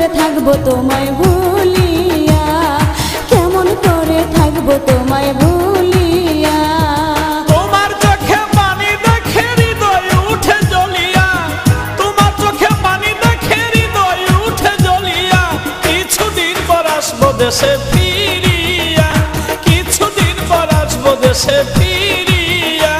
করে থাকবো তোমায় ভুলিয়া, কেমন করে থাকবো তোমায় ভুলিয়া। তোমার চোখে পানি দেখে হৃদয় উঠে জ্বলিয়া, তোমার চোখে পানি দেখে হৃদয় উঠে জ্বলিয়া। কিছুদিন পর আসবো দেশে ফিরিয়া, কিছুদিন পর আসবো দেশে ফিরিয়া।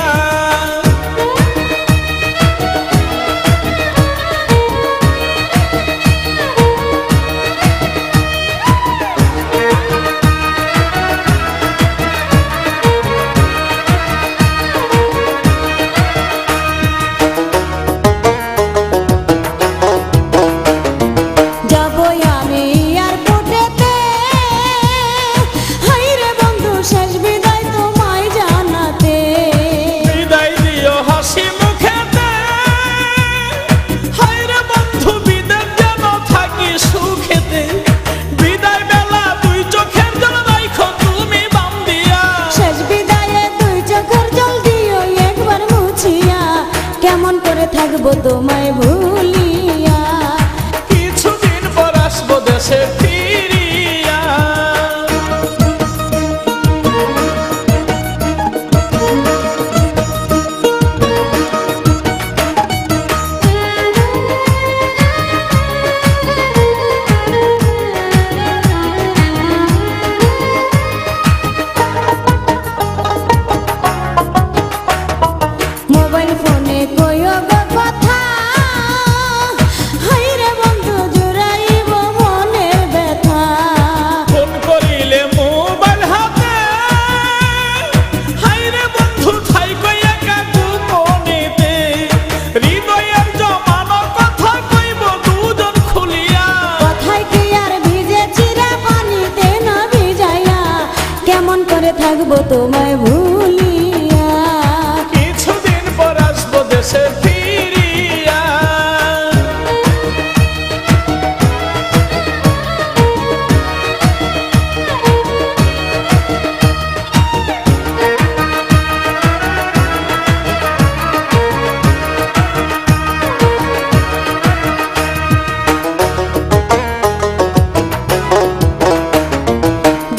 কেমন করে থাকবো তোমায় ভুলিয়া, কিছুদিন পর আসবো দেশে ফিরিয়া। মোবাইল ফোনে কইও গো কথা, হাইরে বন্ধু জুড়াইব মনের ব্যথা। ফোন করিলে মোবাইল হাতে, হাইরে বন্ধু থাইকো একা গোপনেতে। হৃদয়ের জমানো কথা কইব দুজন খুলিয়া, কথায় কি আর ভিজে চিরা পানিতে না ভিজাইয়া, কেমন করে থাকবো তোমায় ভুলিয়া, কিছুদিন পর আসবো দেশে ফিরিয়া।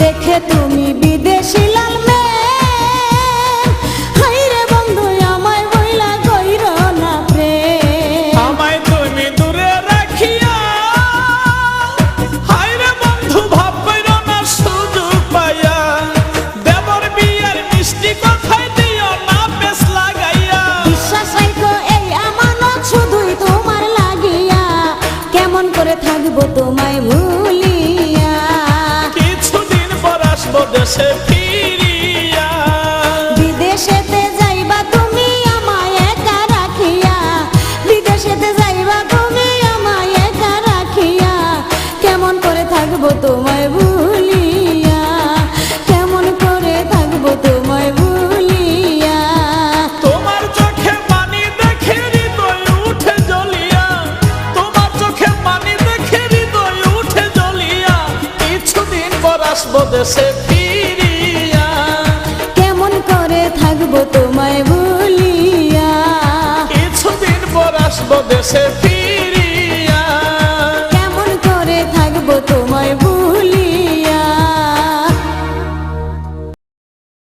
দেখে তুমি বিদেশি লাল মেয়ে, হাইরে বন্ধু আমায় বইলা কইর না প্রেম। আমায় তুমি দূরে রাখিয়া, হায়রে বন্ধু ভাব কইরো না সুযোগ পাইয়া। দেবর বিয়ের মিষ্টি কথাই দিও না পেছ লাগাইয়া, বিশ্বাস রাখো এই আমানত শুধুই তোমার লাগিয়া, কেমন করে থাকবো তোমায় ভুলিয়া, কিছুদিন পর আসবো দেশে ফিরিয়া। বিদেশেতে যাইবা তুমি আমায় একা রাখিয়া, বিদেশেতে যাইবা তুমি আমায় একা রাখিয়া, কেমন করে থাকবো তোমায় ভুলিয়া, কেমন করে থাকবো তোমায় ভুলিয়া। তোমার চোখে পানি দেখে হৃদয় উঠে জ্বলিয়া, তোমার চোখে পানি দেখে হৃদয় উঠে জ্বলিয়া। কিছুদিন পর আসবো দেশে ফিরিয়া, কেমন করে থাকবো তোমায় ভুলিয়া, কিছুদিন পর আসবো দেশে ফিরিয়া। কেমন করে থাকবো তোমায়